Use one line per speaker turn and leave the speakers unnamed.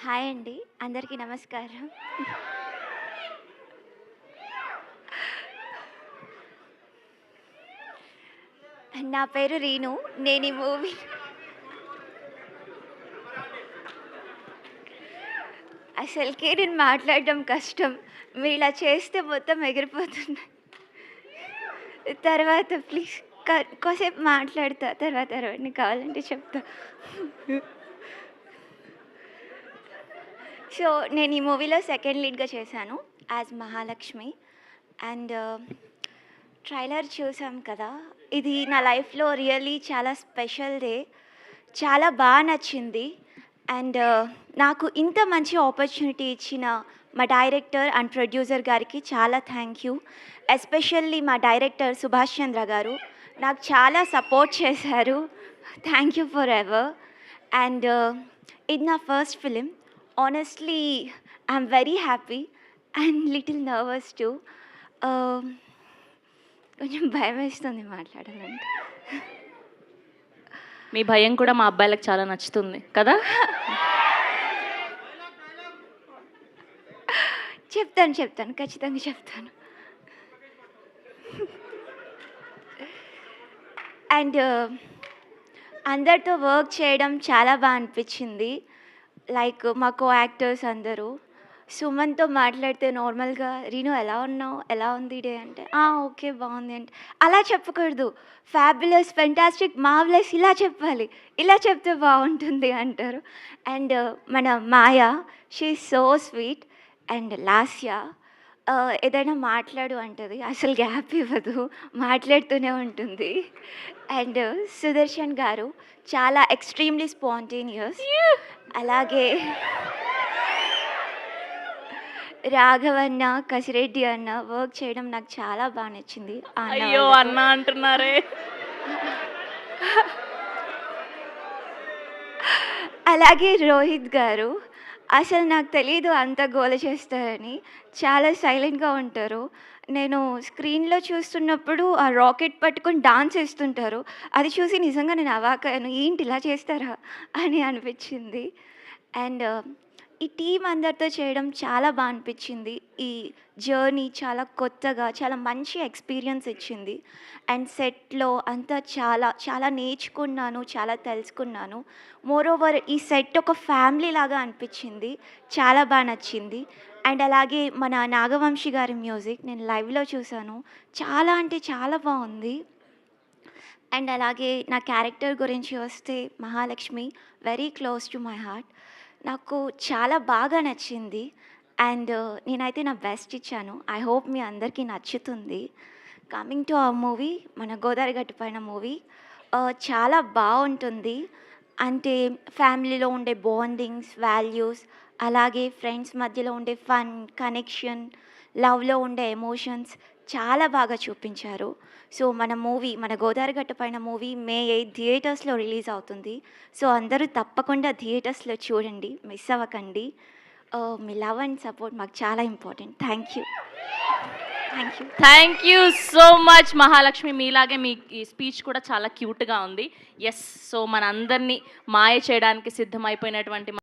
Hi అండి. అందరికీ నమస్కారం. నా పేరు రీను. నేను ఈ మూవీ అసలుకే నేను మాట్లాడడం కష్టం. మీరిలా చేస్తే మొత్తం ఎగిరిపోతుంది. తర్వాత ప్లీజ్ కాసేపు మాట్లాడతా. తర్వాత అరవండి కావాలంటే చెప్తా. సో, నేను ఈ మూవీలో సెకండ్ లీడ్‌గా చేశాను యాజ్ మహాలక్ష్మి. అండ్ ట్రైలర్ చూసాం కదా! ఇది నా లైఫ్‌లో రియల్లీ చాలా స్పెషల్ డే. చాలా నచ్చింది. అండ్ నాకు ఇంత మంచి ఆపర్చునిటీ ఇచ్చిన మా డైరెక్టర్ అండ్ ప్రొడ్యూసర్ గారికి చాలా థ్యాంక్ యూ. ఎస్పెషల్లీ మా డైరెక్టర్ సుభాష్ చంద్ర గారు నాకు చాలా సపోర్ట్ చేశారు. Thank you for ever. And ఇది నా first film. Honestly I'm very happy and little nervous two. కొంచెం భయమేస్తుంది మాట్లాడాలంటే.
మీ భయం కూడా మా అబ్బాయిలకు చాలా నచ్చుతుంది కదా?
చెప్తాను. ఖచ్చితంగా చెప్తాను. అండ్ అందరితో వర్క్ చేయడం చాలా అనిపించింది. లైక్ మా కో యాక్టర్స్ అందరూ. సుమన్‌తో మాట్లాడితే నార్మల్‌గా "రీను ఎలా ఉన్నావు? ఎలా ఉంది డే?" అంటే ఓకే బాగుంది అంటే అలా చెప్పకూడదు. ఫ్యాబులస్, ఫెంటాస్టిక్, మార్వెలస్ ఇలా చెప్పాలి. ఇలా చెప్తే బాగుంటుంది అంటారు. అండ్ మన Maya she is so sweet. And Lasya ఏదైనా మాట్లాడు అంటది. అసలు గ్యాప్ ఇవ్వదు. మాట్లాడుతూనే ఉంటుంది. అండ్ సుదర్శన్ గారు చాలా ఎక్స్‌ట్రీమ్‌లీ స్పాంటేనియస్. అలాగే రాఘవన్న, కసిరెడ్డి అన్న వర్క్ చేయడం నాకు చాలా నచ్చింది.
అయ్యో! అన్న అంటున్నారే.
అలాగే రోహిత్ గారు అసలు నాకు తెలీదు అంత గోల చేస్తారని. చాలా సైలెంట్‌గా ఉంటారు. నేను స్క్రీన్‌లో చూస్తున్నప్పుడు ఆ రాకెట్ పట్టుకొని డాన్స్ ఏస్తుంటారు. అది చూసి నిజంగా నేను అవాక్కయ్యాను. ఏంటి ఇలా చేస్తారా అని అనిపించింది. అండ్ ఈ టీమ్ అందరితో చేయడం చాలా అనిపించింది. ఈ జర్నీ చాలా కొత్తగా, చాలా మంచి ఎక్స్‌పీరియన్స్ ఇచ్చింది. అండ్ సెట్‌లో అంతా చాలా నేర్చుకున్నాను, చాలా తెలుసుకున్నాను. మోరోవర్ ఈ సెట్ ఒక ఫ్యామిలీ లాగా అనిపించింది. చాలా నచ్చింది. అండ్ అలాగే మన నాగవంశి గారి మ్యూజిక్ నేను లైవ్‌లో చూసాను. చాలా అంటే చాలా బాగుంది. అండ్ అలాగే నా క్యారెక్టర్ గురించి వస్తే Mahalakshmi very close to my heart. నాకు చాలా నచ్చింది. అండ్ నేనైతే నా బెస్ట్ ఇచ్చాను. ఐ హోప్ మీ అందరికీ నచ్చుతుంది. కమింగ్ టు అవర్ మూవీ, మన గోదావరి గట్టు పైన మూవీ చాలా బాగుంటుంది. అంటే ఫ్యామిలీలో ఉండే బాండింగ్స్, వాల్యూస్, అలాగే ఫ్రెండ్స్ మధ్యలో ఉండే ఫన్, కనెక్షన్, లవ్‌లో ఉండే ఎమోషన్స్ చాలా బాగా చూపించారు. సో మన గోదావరి గట్టు పైన మూవీ మే 8 థియేటర్స్‌లో రిలీజ్ అవుతుంది. సో అందరూ తప్పకుండా థియేటర్స్‌లో చూడండి. మిస్ అవ్వకండి. మీ లవ్ అండ్ సపోర్ట్ మాకు చాలా important. Thank you.
Thank you so much Mahalakshmi. మీలాగే మీ ఈ స్పీచ్ కూడా చాలా క్యూట్‌గా ఉంది. యెస్. సో మనందరినీ మాయ చేయడానికి సిద్ధమైపోయినటువంటి